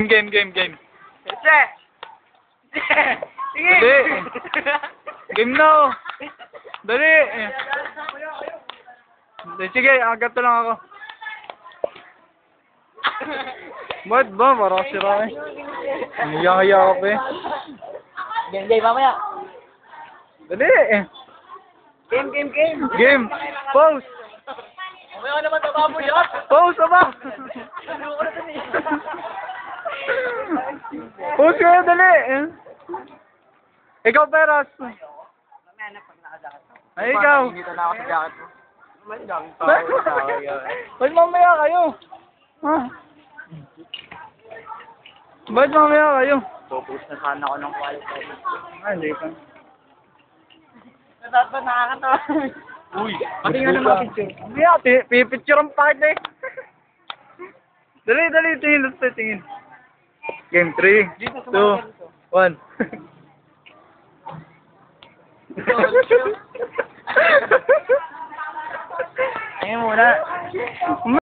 Game. Che! Sige! Dali. Game na oh. Dali. Sige, agad to lang ako. Ba't ba? Parang sira eh. Hiyang-hiya ka pa eh. Game, mamaya. Dali. Game. Game. Pause. Mamaya naman tababo yan. Pause ba? Pause kayo, dali. Ikaw, Peras. Mamaya na pag nakajakat ako. Ay, ikaw. Dito na ako sa jacket mo. May daming Ba't mamaya kayo? Ha? Ba't mamaya kayo? Focus na sana ako ng quality. Hindi pa. Dapat ba nakakatawa? Uy, Pati nga naman picture. Mamaya, pipicture ang part eh. Dali, tingin. Game 3, Dito, 2, 1. Ayun muna.